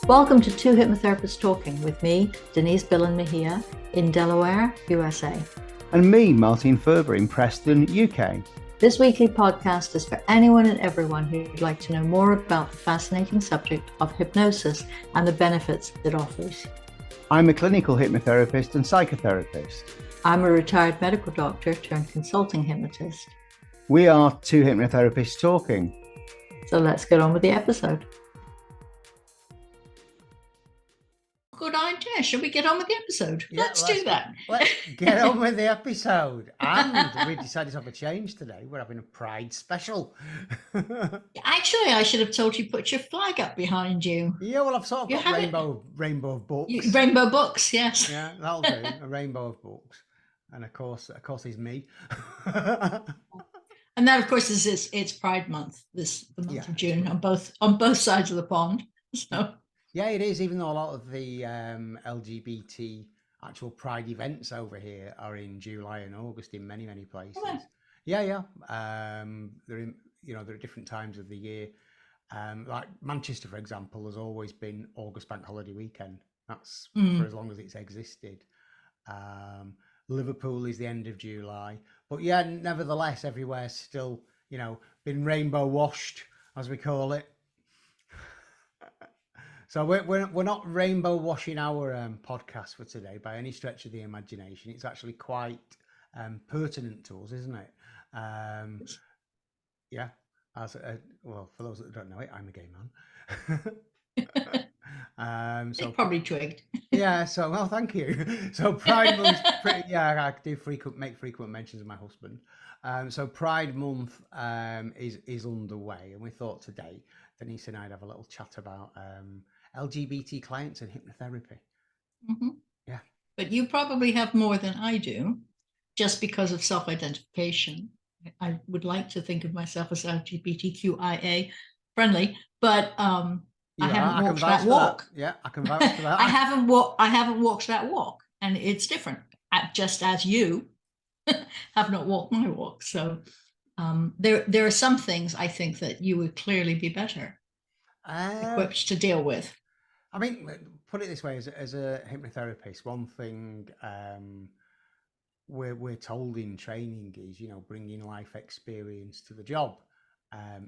Welcome to Two Hypnotherapists Talking with me, Denise Billen-Mejia, in Delaware, USA. And me, Martin Furber, in Preston, UK. This weekly podcast is for anyone and everyone who'd like to know more about the fascinating subject of hypnosis and the benefits it offers. I'm a clinical hypnotherapist and psychotherapist. I'm a retired medical doctor turned consulting hypnotist. We are Two Hypnotherapists Talking. So let's get on with the episode. Good idea. Shall we get on with the episode? Yeah, let's do that. Let's get on with the episode. And we decided to have a change today. We're having a Pride special. Actually, I should have told you put your flag up behind you. Yeah, well, I've sort of got rainbow of books. Rainbow books, yes. Yeah, that'll do. A rainbow of books. And of course, is me. And that, of course, is it's Pride Month, the month of June, on both sides of the pond. So. Yeah, it is. Even though a lot of the LGBT actual Pride events over here are in July and August in many places. Yeah. They're in, they're at different times of the year. Like Manchester, for example, has always been August bank holiday weekend. That's for as long as it's existed. Liverpool is the end of July, but yeah, nevertheless, everywhere's still, been rainbow washed, as we call it. So we're not rainbow washing our podcast for today by any stretch of the imagination. It's actually quite pertinent to us, isn't it? Yeah. Well, for those that don't know it, I'm a gay man. So probably twigged. Yeah. So well, thank you. So Pride Month. I do make frequent mentions of my husband. So Pride Month is underway, and we thought today Denise and I'd have a little chat about LGBT clients and hypnotherapy. Mm-hmm. Yeah. But you probably have more than I do, just because of self-identification. I would like to think of myself as LGBTQIA friendly, but I haven't walked that walk. Yeah, I can vouch for that. I haven't walked that walk, and it's different. Just as you have not walked my walk, so there are some things I think that you would clearly be better equipped to deal with. I mean, put it this way: as a hypnotherapist, one thing we're told in training is, bringing life experience to the job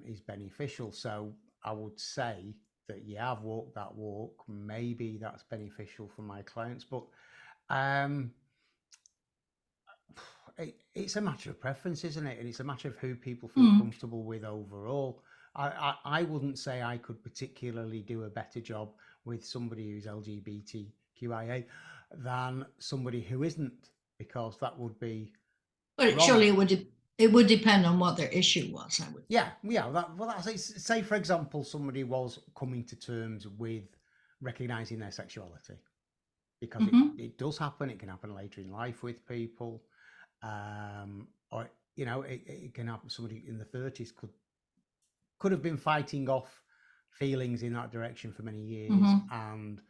is beneficial. So I would say that I've walked that walk. Maybe that's beneficial for my clients, but it's a matter of preference, isn't it? And it's a matter of who people feel comfortable with overall. I wouldn't say I could particularly do a better job with somebody who's LGBTQIA than somebody who isn't, because that would be. But wrong. Surely it would depend on what their issue was. I would. Yeah. Say for example, somebody was coming to terms with recognizing their sexuality, because it does happen. It can happen later in life with people, or it can happen. Somebody in the 30s could have been fighting off feelings in that direction for many years and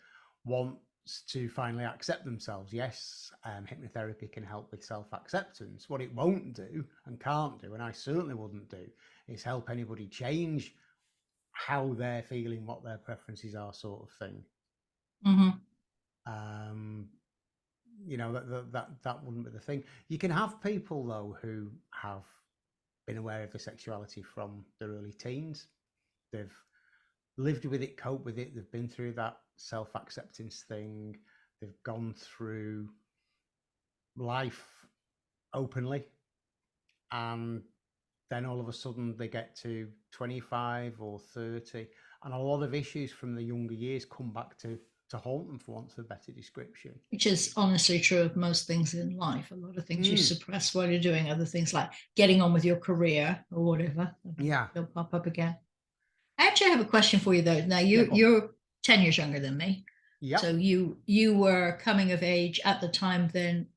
wants to finally accept themselves. Yes, hypnotherapy can help with self-acceptance. What it won't do and can't do, and I certainly wouldn't do, is help anybody change how they're feeling, what their preferences are, sort of thing. That wouldn't be the thing. You can have people though who have been aware of their sexuality from their early teens. They've lived with it, coped with it. They've been through that self-acceptance thing. They've gone through life openly, and then all of a sudden they get to 25 or 30, and a lot of issues from the younger years come back to haunt them, for want of a better description. Which is honestly true of most things in life. A lot of things you suppress while you're doing other things, like getting on with your career or whatever. Yeah. They'll pop up again. I actually have a question for you though. Now you're 10 years younger than me. Yeah. So you were coming of age at the time. Then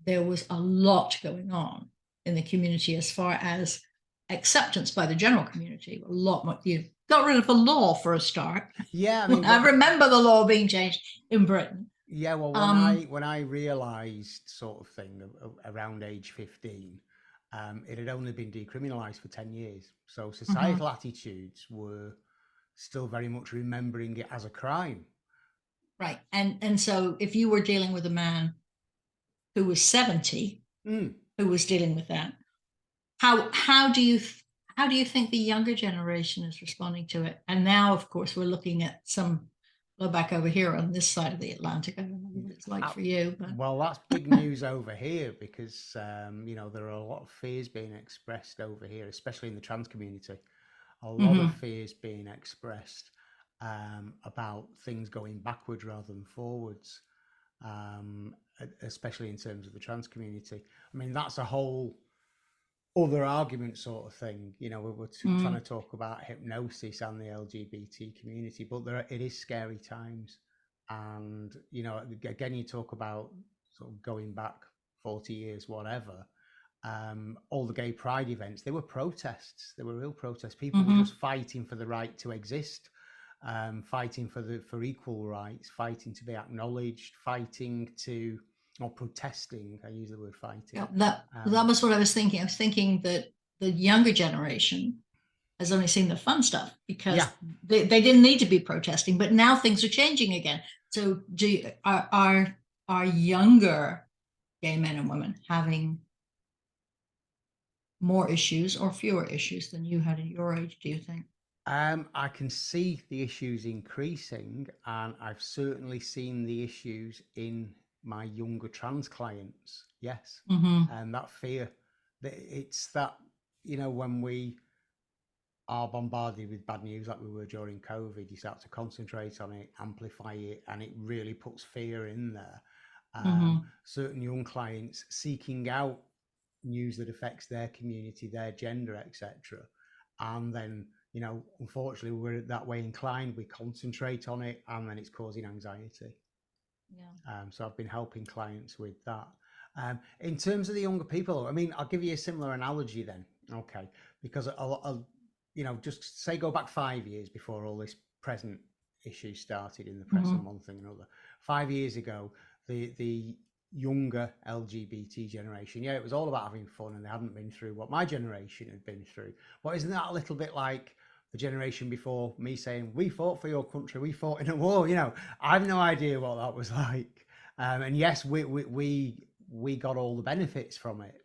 there was a lot going on in the community as far as acceptance by the general community. A lot more. You got rid of the law for a start. Yeah, I mean, I remember the law being changed in Britain. Yeah, well, when I realised sort of thing around age 15, it had only been decriminalised for 10 years. So societal attitudes were still very much remembering it as a crime. Right. And so if you were dealing with a man who was 70, Mm. who was dealing with that, how do you how do you think the younger generation is responding to it? And now, of course, we're looking at some go back over here on this side of the Atlantic. I don't know what it's like for you, but Well, that's big news over here because, you know, there are a lot of fears being expressed over here, especially in the trans community. A lot of fears being expressed about things going backwards rather than forwards, especially in terms of the trans community. I mean, that's a whole other argument sort of thing. You know, we're trying to talk about hypnosis and the LGBT community, but it is scary times. And, you know, again, you talk about sort of going back 40 years, whatever. All the gay pride events, they were protests. They were real protests. People were just fighting for the right to exist, fighting for equal rights, fighting to be acknowledged, protesting. I use the word fighting. yeah, that was what I was thinking. I was thinking that the younger generation has only seen the fun stuff because they didn't need to be protesting, but now things are changing again. So are younger gay men and women having more issues or fewer issues than you had at your age, do you think? I can see the issues increasing, and I've certainly seen the issues in my younger trans clients. Yes. And that fear, it's that, you know, when we are bombarded with bad news like we were during COVID, you start to concentrate on it, amplify it, and it really puts fear in there. Certain young clients seeking out news that affects their community, their gender, etc. And then, you know, unfortunately, we're that way inclined. We concentrate on it, and then it's causing anxiety. Yeah. So I've been helping clients with that. In terms of the younger people, I mean, I'll give you a similar analogy then. Okay, because I'll you know, just say go back 5 years before all this present issue started in the press and one thing and another. 5 years ago, the younger LGBT generation, yeah, it was all about having fun, and they hadn't been through what my generation had been through. But isn't that a little bit like the generation before me saying, we fought for your country, we fought in a war? You know, I've no idea what that was like. And yes, we got all the benefits from it,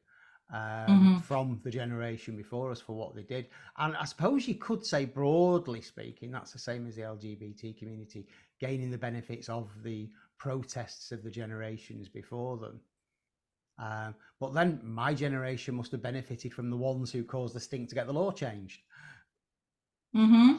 from the generation before us for what they did. And I suppose you could say, broadly speaking, that's the same as the LGBT community gaining the benefits of the protests of the generations before them. But then my generation must have benefited from the ones who caused the stink to get the law changed. I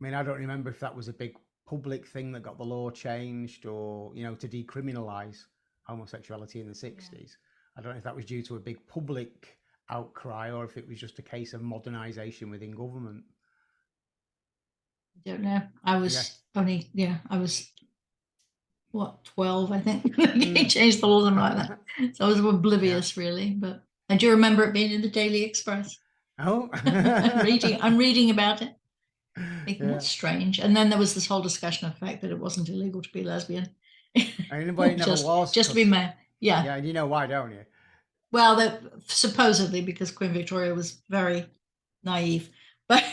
mean, I don't remember if that was a big public thing that got the law changed, or, you know, to decriminalize homosexuality in the 60s. I don't know if that was due to a big public outcry or if it was just a case of modernization within government. I don't know. I was I was what, 12, I think. He changed the laws and like that. So I was oblivious really, but I do remember it being in the Daily Express. Oh, I'm reading about it. Thinking, that's strange. And then there was this whole discussion of the fact that it wasn't illegal to be lesbian. Anybody never was. Just to be male. Yeah. Yeah, and you know why, don't you? Well, supposedly because Queen Victoria was very naive, but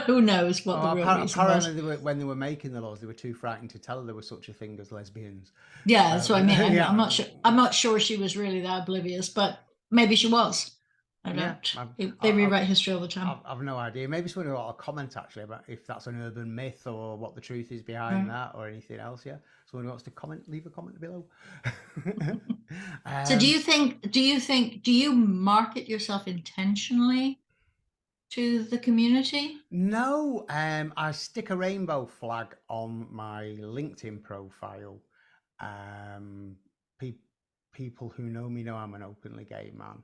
who knows what the real reason was. Apparently, when they were making the laws, they were too frightened to tell her there was such a thing as lesbians. Yeah, that's what I mean. I'm not sure. I'm not sure she was really that oblivious, but maybe she was. I don't. They rewrite history all the time. I've no idea. Maybe someone will comment actually about if that's an urban myth or what the truth is behind that or anything else. Yeah, someone who wants to comment, leave a comment below. So do you market yourself intentionally to the community? No, I stick a rainbow flag on my LinkedIn profile. People who know me know I'm an openly gay man.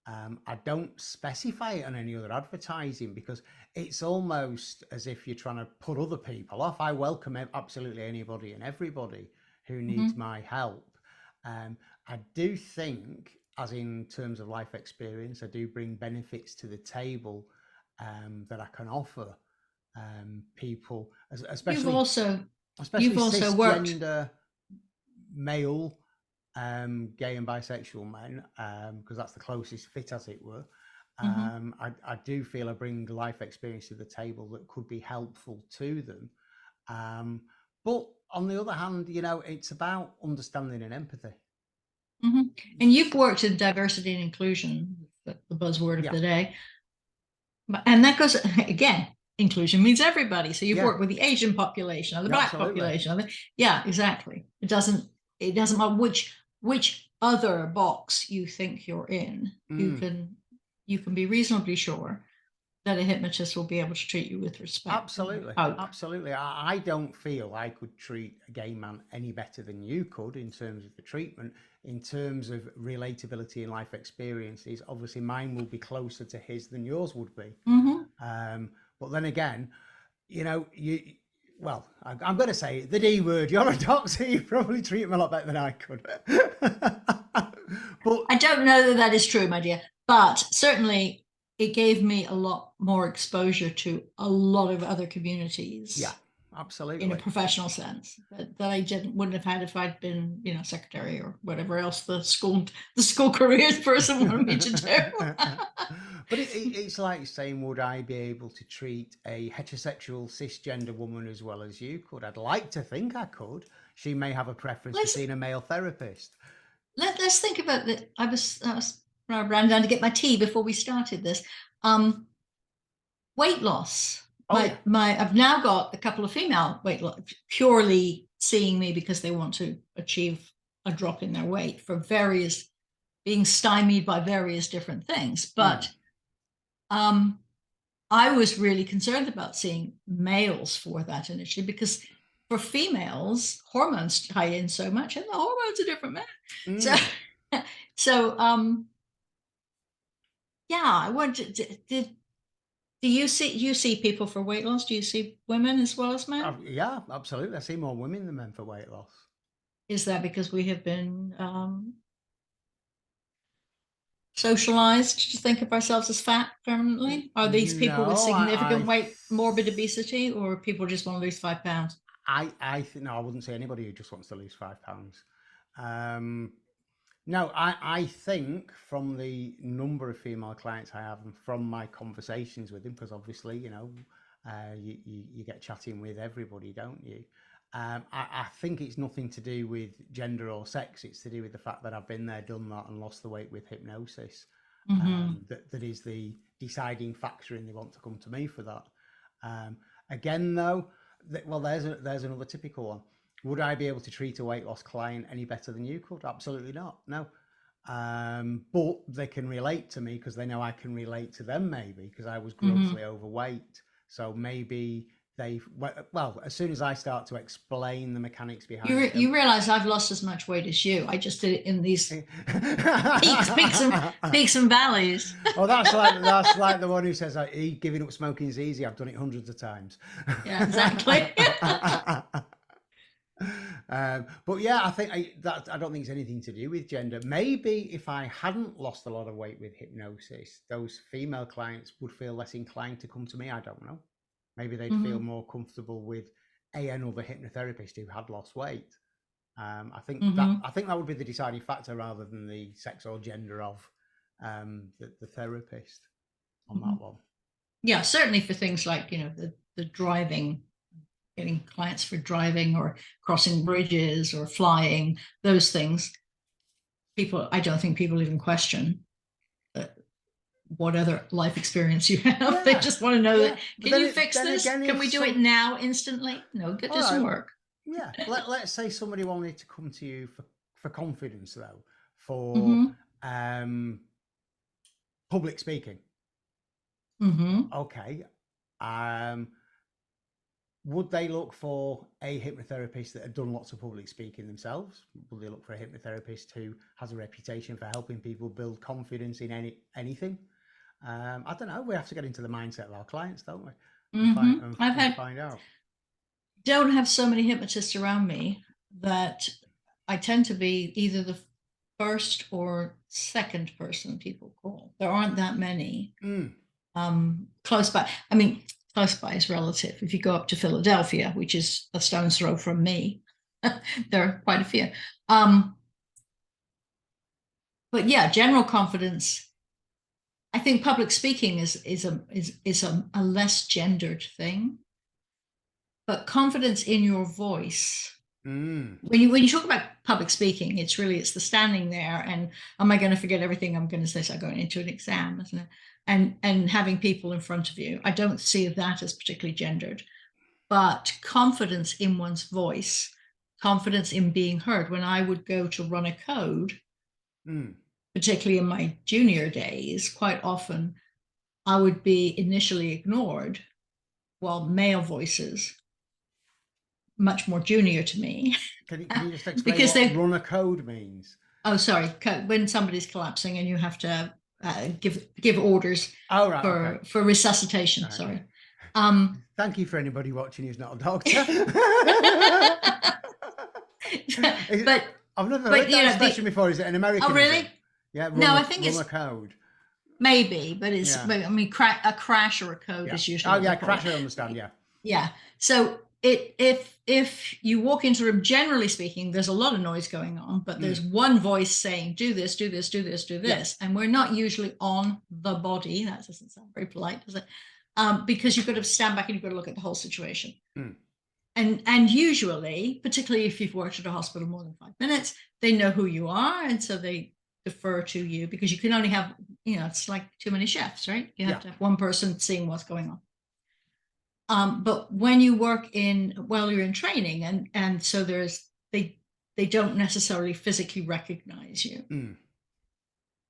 I don't specify it on any other advertising because it's almost as if you're trying to put other people off. I welcome absolutely anybody and everybody who needs my help. I do think, as in terms of life experience, I do bring benefits to the table that I can offer people, especially you've also cisgender male gay and bisexual men, because that's the closest fit, as it were. I do feel I bring life experience to the table that could be helpful to them. But on the other hand, it's about understanding and empathy. And you've worked in diversity and inclusion, the buzzword of Yeah. the day. And that goes, again, inclusion means everybody. So you've Yeah. worked with the Asian population or the Black Absolutely. population. Yeah, exactly. It doesn't matter which other box you think you're in. You can be reasonably sure that a hypnotist will be able to treat you with respect. Absolutely. Absolutely. I don't feel I could treat a gay man any better than you could in terms of the treatment. In terms of relatability and life experiences, obviously mine will be closer to his than yours would be. But then again, well, I'm going to say it, the D word. You're a doctor. You probably treat him a lot better than I could. But I don't know that is true, my dear. But certainly, it gave me a lot more exposure to a lot of other communities. Yeah, absolutely. In a professional sense that I wouldn't have had if I'd been, secretary or whatever else the school careers person wanted me to do. But it's like saying, would I be able to treat a heterosexual cisgender woman as well as you could? I'd like to think I could. She may have a preference for seeing a male therapist. Let's think about that. I ran down to get my tea before we started this. Weight loss. I've now got a couple of female weight loss purely seeing me because they want to achieve a drop in their weight for being stymied by various different things. But I was really concerned about seeing males for that initially because for females, hormones tie in so much, and the hormones are different, man. So I wanted to. Do you see people for weight loss? Do you see women as well as men? Yeah, absolutely. I see more women than men for weight loss. Is that because we have been socialized to think of ourselves as fat permanently? Are these people with significant weight, morbid obesity, or people just want to lose 5 pounds? I think no, I wouldn't say anybody who just wants to lose 5 pounds. No, I think from the number of female clients I have and from my conversations with them, because obviously, you get chatting with everybody, don't you? I think it's nothing to do with gender or sex. It's to do with the fact that I've been there, done that, and lost the weight with hypnosis. That is the deciding factor, and they want to come to me for that. Again, though, there's another typical one. Would I be able to treat a weight loss client any better than you could? Absolutely not. No. But they can relate to me because they know I can relate to them, maybe because I was grossly overweight. So maybe as soon as I start to explain the mechanics behind you realize I've lost as much weight as you. I just did it in these peaks and valleys. Oh, that's like the one who says giving up smoking is easy. I've done it hundreds of times. Yeah, exactly. But yeah, I think I don't think it's anything to do with gender. Maybe if I hadn't lost a lot of weight with hypnosis, those female clients would feel less inclined to come to me. I don't know. Maybe they'd feel more comfortable with another hypnotherapist who had lost weight. I think that would be the deciding factor rather than the sex or gender of the therapist on that one. Yeah, certainly for things like the driving. Getting clients for driving or crossing bridges or flying, those things. I don't think people even question what other life experience you have. Yeah. They just want to know that, can you fix this? Can we do it now instantly? No, it doesn't work. Yeah. Let's say somebody wanted to come to you for confidence though, for public speaking. Okay. Would they look for a hypnotherapist that had done lots of public speaking themselves? Would they look for a hypnotherapist who has a reputation for helping people build confidence in anything? I don't know. We have to get into the mindset of our clients, don't we? Find out. Don't have so many hypnotists around me that I tend to be either the first or second person people call. There aren't that many close by. I mean, close by is relative. If you go up to Philadelphia, which is a stone's throw from me, there are quite a few. But yeah, general confidence. I think public speaking is a less gendered thing. But confidence in your voice When you talk about public speaking, it's the standing there and am I going to forget everything I'm going to say? So going into an exam, isn't it? And having people in front of you. I don't see that as particularly gendered, but confidence in one's voice, confidence in being heard. When I would go to run a code, particularly in my junior days, quite often I would be initially ignored while male voices, much more junior to me. Can you just explain what run a code means? Oh, sorry. When somebody's collapsing and you have to give orders for resuscitation. Okay. Sorry. Thank you for anybody watching who's not a doctor. but I've never heard that expression before. Is it an American? Oh, really? Yeah. No, I think it's a code. Maybe, but it's. Yeah. I mean, a crash or a code is usually. Oh, yeah, crash. I understand. Yeah. Yeah. So if you walk into a room, generally speaking, there's a lot of noise going on, but there's one voice saying, do this, do this, do this, do this. Yeah. And we're not usually on the body. That doesn't sound very polite, does it? Because you've got to stand back and you've got to look at the whole situation. And usually, particularly if you've worked at a hospital more than 5 minutes, they know who you are. And so they defer to you because you can only have, it's like too many chefs, right? You have to have one person seeing what's going on. But when you work while you're in training, and so they don't necessarily physically recognize you.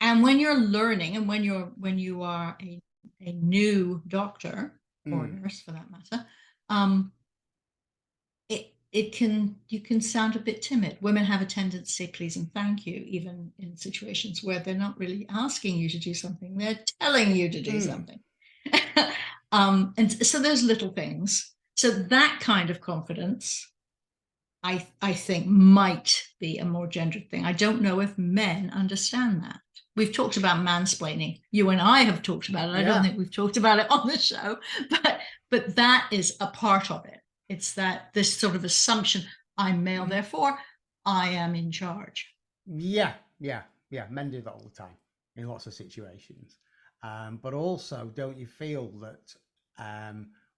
And when you're learning, and when you are a new doctor or nurse for that matter, you can sound a bit timid. Women have a tendency to say please and thank you, even in situations where they're not really asking you to do something, they're telling you to do something. And so those little things. So that kind of confidence, I think, might be a more gendered thing. I don't know if men understand that. We've talked about mansplaining. You and I have talked about it. I don't think we've talked about it on the show, but that is a part of it. It's this sort of assumption, I'm male, therefore I am in charge. Yeah. Men do that all the time in lots of situations. But also, don't you feel that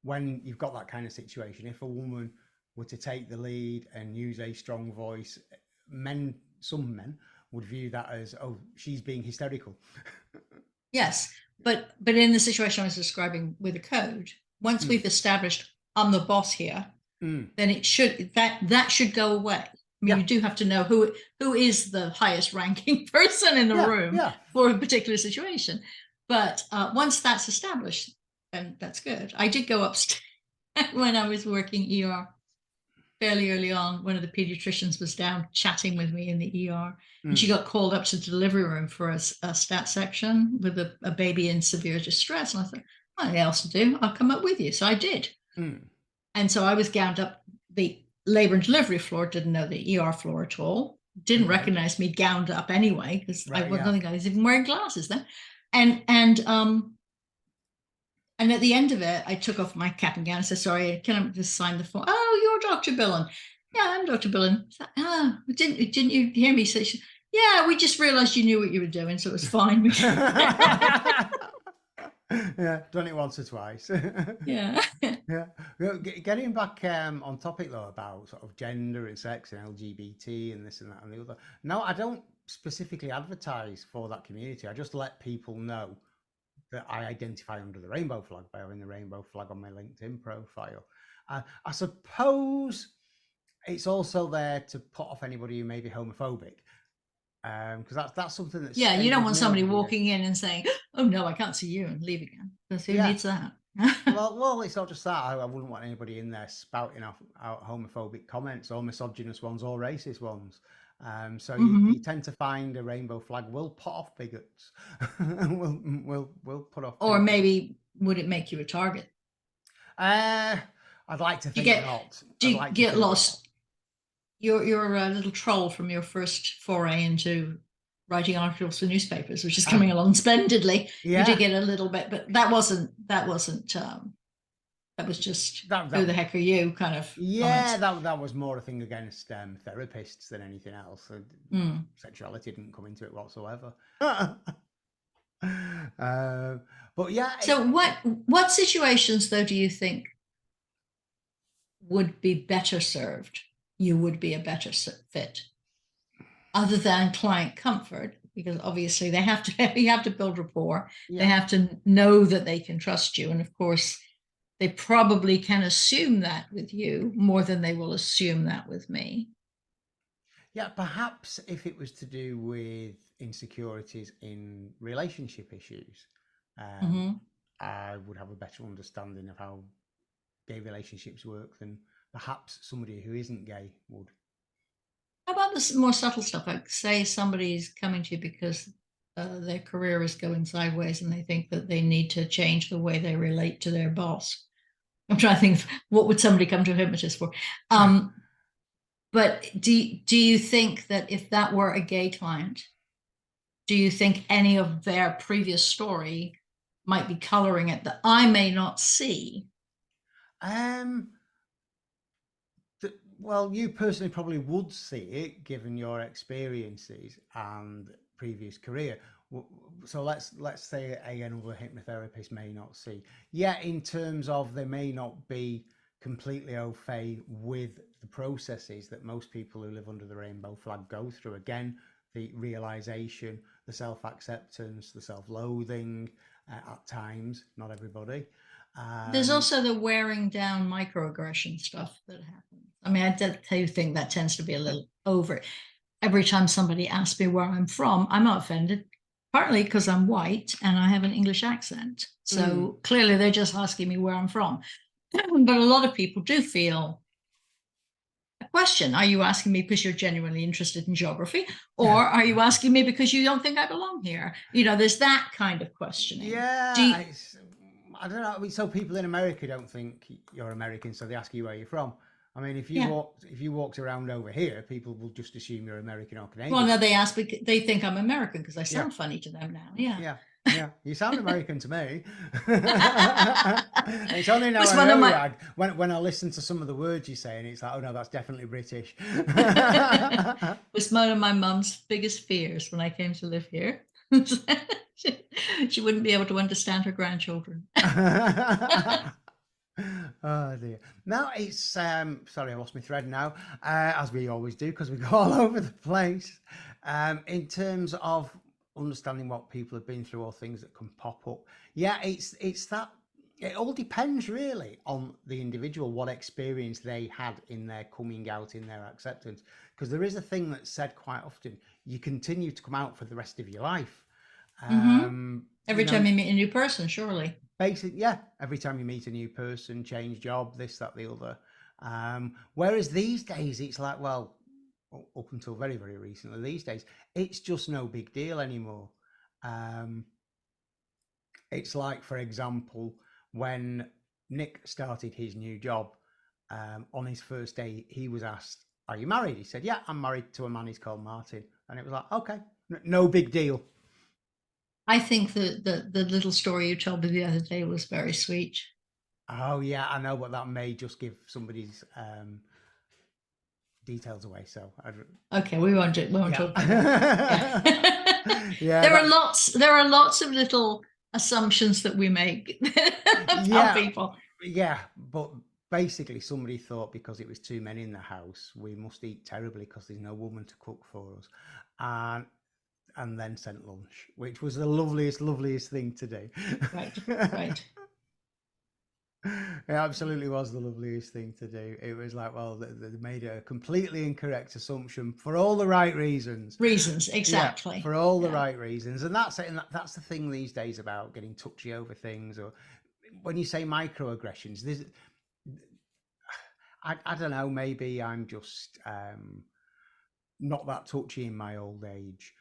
when you've got that kind of situation, if a woman were to take the lead and use a strong voice, some men would view that as, oh, she's being hysterical. Yes, but in the situation I was describing with a code, once we've established I'm the boss here, then it should that should go away. I mean, you do have to know who is the highest ranking person in the room for a particular situation. But once that's established, then that's good. I did go upstairs when I was working ER fairly early on. One of the pediatricians was down chatting with me in the ER, and she got called up to the delivery room for a stat section with a baby in severe distress. And I thought, what else to do? I'll come up with you. So I did. And so I was gowned up. The labor and delivery floor didn't know the ER floor at all. Didn't recognize me gowned up anyway, because I don't think I was even wearing glasses then. And at the end of it, I took off my cap and gown and said, sorry, can I just sign the form? Oh, you're Dr. Billen. Yeah, I'm Dr. Billen. Didn't you hear me say, yeah, we just realized you knew what you were doing, so it was fine. Yeah, done it once or twice. Yeah. Getting back on topic though about sort of gender and sex and LGBT and this and that and the other. No, I don't specifically advertise for that community. I just let people know that I identify under the rainbow flag by having the rainbow flag on my LinkedIn profile. I suppose it's also there to put off anybody who may be homophobic. Because that's something that's you don't want somebody walking in and saying, oh no, I can't see you, and leave again, because who needs that? well it's not just that. I wouldn't want anybody in there spouting out homophobic comments or misogynist ones or racist ones. So you tend to find a rainbow flag will put off bigots. will put off or maybe would it make you a target? I'd like to think not. Do you get lost? You're a little troll from your first foray into writing articles for newspapers, which is coming along splendidly. You did get a little bit, but that wasn't that was just who the heck are you kind of that was more a thing against therapists than anything else. Sexuality didn't come into it whatsoever. But so what situations though do you think would be better served you would be a better fit, other than client comfort, because obviously they have to, you have to build rapport. They Yeah. have to know that they can trust you. And of course, they probably can assume that with you more than they will assume that with me. Yeah, perhaps if it was to do with insecurities in relationship issues, Mhm. I would have a better understanding of how gay relationships work than perhaps somebody who isn't gay would. How about this more subtle stuff? Like, say somebody's coming to you because their career is going sideways and they think that they need to change the way they relate to their boss. I'm trying to think of what would somebody come to a hypnotist for. But do you think that if that were a gay client, do you think any of their previous story might be coloring it that I may not see? Um, well, you personally probably would see it given your experiences and previous career. So let's say another hypnotherapist may not see. Yeah, in terms of they may not be completely au fait with the processes that most people who live under the rainbow flag go through. Again, the realization, the self-acceptance, the self-loathing at times, not everybody. There's also the wearing down microaggression stuff that happens. I mean, I do think that tends to be a little over. Every time somebody asks me where I'm from, I'm not offended, partly because I'm white and I have an English accent. So clearly they're just asking me where I'm from. But a lot of people do feel a question. Are you asking me because you're genuinely interested in geography? Or are you asking me because you don't think I belong here? You know, there's that kind of questioning. Yeah, I don't know. I mean, so people in America don't think you're American, so they ask you where you're from. I mean, if you walked around over here, people will just assume you're American or Canadian. Well, no, they ask me, they think I'm American because I sound Yeah. funny to them now. Yeah. Yeah. Yeah, you sound American to me. It's only now Was I one of know my- when I listen to some of the words you say, and it's like, oh no, that's definitely British. was one of my mum's biggest fears when I came to live here. She wouldn't be able to understand her grandchildren. Oh dear. No, it's sorry, I lost my thread now, as we always do because we go all over the place. In terms of understanding what people have been through or things that can pop up, yeah, it's that it all depends really on the individual, what experience they had in their coming out, in their acceptance. Because there is a thing that's said quite often: you continue to come out for the rest of your life. Every time you meet a new person, surely. Yeah, every time you meet a new person, change job, this, that, the other. Whereas these days, it's like, well, up until very, very recently, these days, it's just no big deal anymore. It's like, for example, when Nick started his new job, on his first day, he was asked, "Are you married?" He said, "Yeah, I'm married to a man. He's called Martin." And it was like, okay, no big deal. I think the little story you told me the other day was very sweet. Oh yeah, I know, but that may just give somebody's details away. So okay, we won't talk about that. Yeah. Yeah, there are lots of little assumptions that we make about people. Yeah, but basically somebody thought because it was two men in the house, we must eat terribly because there's no woman to cook for us. And then sent lunch, which was the loveliest thing to do. Right. It absolutely was the loveliest thing to do. It was like, well, they made a completely incorrect assumption for all the right reasons. Exactly. Yeah, for all the right reasons. And that's it. And that's the thing these days about getting touchy over things. Or when you say microaggressions, I don't know, maybe I'm just not that touchy in my old age.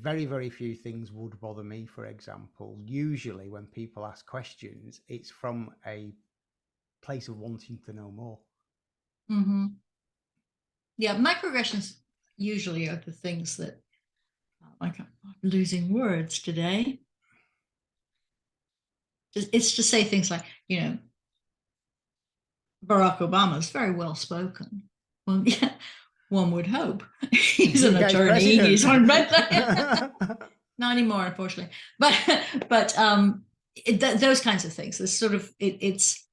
Very, very few things would bother me, for example. Usually when people ask questions, it's from a place of wanting to know more. Mm-hmm. Yeah, microaggressions usually are the things that, like, I'm losing words today. It's to say things like, Barack Obama is very well spoken. Well, yeah, one would hope. He's an attorney. He's on red. Not anymore, unfortunately. But those kinds of things. There's sort of it's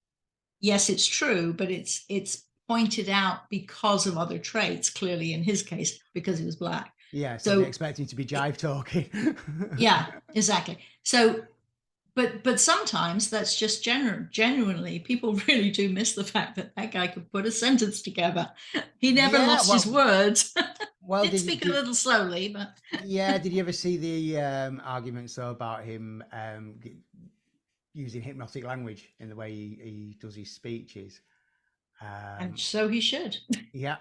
yes, it's true, but it's pointed out because of other traits, clearly in his case, because he was Black. Yeah, so they expect him to be jive talking. Yeah, exactly. So, but sometimes that's just genuinely, people really do miss the fact that that guy could put a sentence together. He never lost his words. Well, did speak a little slowly, but yeah. Did you ever see the arguments though about him using hypnotic language in the way he does his speeches? And so he should. Yeah.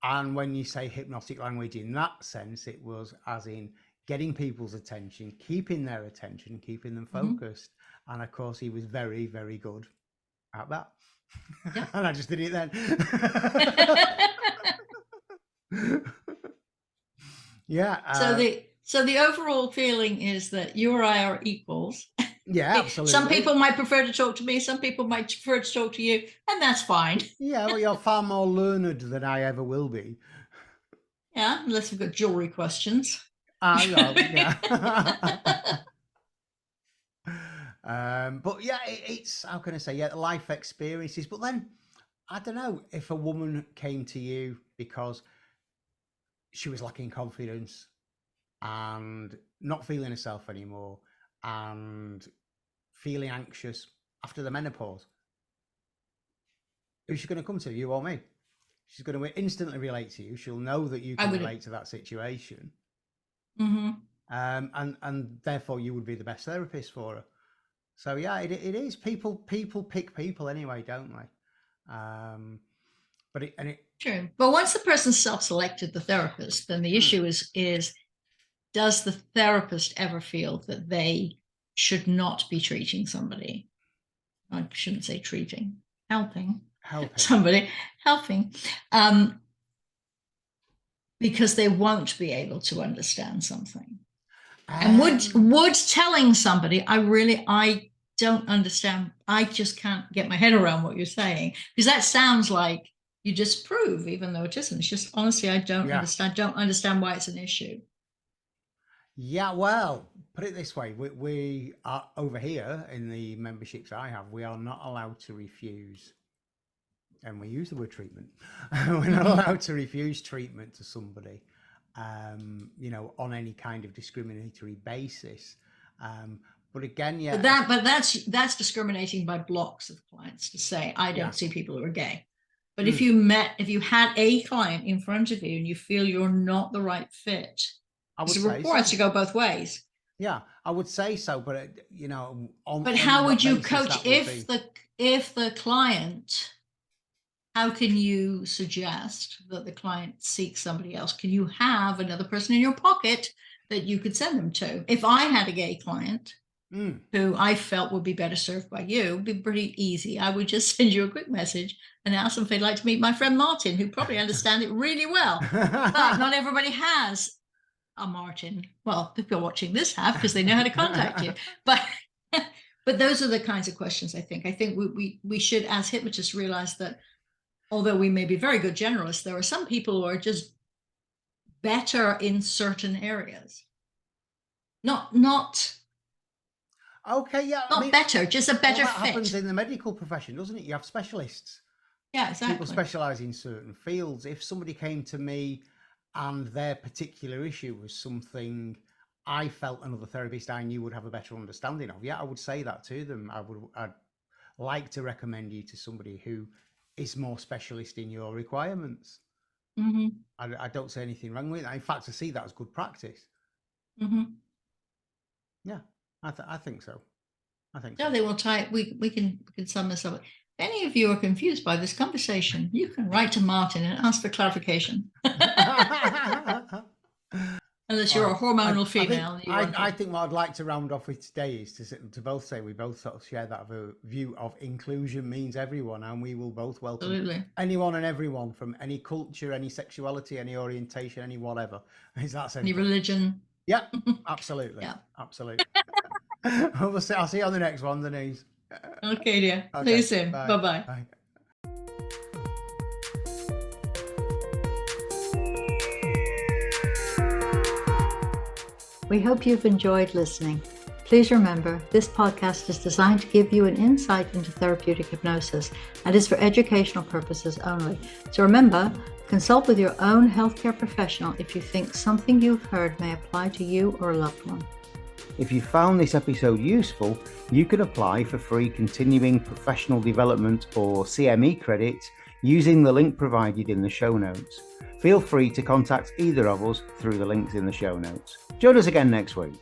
And when you say hypnotic language in that sense, it was as in getting people's attention, keeping their attention, keeping them focused. And of course, he was very, very good at that. Yeah. And I just did it then. Yeah. So the overall feeling is that you or I are equals. Yeah, absolutely. Some people might prefer to talk to me. Some people might prefer to talk to you, and that's fine. Yeah, well, you're far more learned than I ever will be. Yeah, unless we've got jewelry questions. Yeah. But yeah, it's, how can I say, yeah, life experiences. But then, I don't know, if a woman came to you because she was lacking confidence and not feeling herself anymore and feeling anxious after the menopause, who's she going to come to, you or me? She's going to instantly relate to you. She'll know that you can relate to that situation. And therefore you would be the best therapist for her. So yeah, it is. People pick people anyway, don't they? True. But once the person's self-selected the therapist, then the issue is does the therapist ever feel that they should not be treating somebody? I shouldn't say treating, helping somebody, because they won't be able to understand something. And would telling somebody, I don't understand, I just can't get my head around what you're saying, because that sounds like you disprove, even though it isn't. It's just, honestly, I don't understand why it's an issue. Yeah, well, put it this way, we are over here in the memberships I have, we are not allowed to refuse, and we use the word treatment. We're not allowed to refuse treatment to somebody, on any kind of discriminatory basis. But again, yeah. But that's discriminating by blocks of clients to say, I don't see people who are gay. But if you had a client in front of you and you feel you're not the right fit, the report has to go both ways. Yeah, I would say so, but but how would you coach if the client? How can you suggest that the client seeks somebody else? Can you have another person in your pocket that you could send them to? If I had a gay client who I felt would be better served by you, it'd be pretty easy. I would just send you a quick message and ask them if they'd like to meet my friend Martin, who probably understands it really well. But not everybody has a Martin. Well, people watching this have, because they know how to contact you. But those are the kinds of questions I think. I think we should, as hypnotists, realize that although we may be very good generalists, there are some people who are just better in certain areas. Not better, just a better fit. That happens in the medical profession, doesn't it? You have specialists. Yeah, exactly. People specialize in certain fields. If somebody came to me and their particular issue was something I felt another therapist I knew would have a better understanding of, I would say that to them. I'd like to recommend you to somebody who is more specialist in your requirements. I don't say anything wrong with that. In fact, I see that as good practice. Yeah, I think so. No, they will try. We can sum this up. If any of you are confused by this conversation, you can write to Martin and ask for clarification. Unless you're a hormonal female. I think what I'd like to round off with today is to both say we both sort of share that view of inclusion means everyone, and we will both welcome anyone and everyone from any culture, any sexuality, any orientation, any whatever. Is that simple? Any religion. Yeah, absolutely. Absolutely. I'll see you on the next one, Denise. Okay, dear. See you soon. Bye-bye. Bye. We hope you've enjoyed listening. Please remember, this podcast is designed to give you an insight into therapeutic hypnosis and is for educational purposes only. So remember, consult with your own healthcare professional if you think something you've heard may apply to you or a loved one. If you found this episode useful, you can apply for free continuing professional development or CME credits using the link provided in the show notes. Feel free to contact either of us through the links in the show notes. Join us again next week.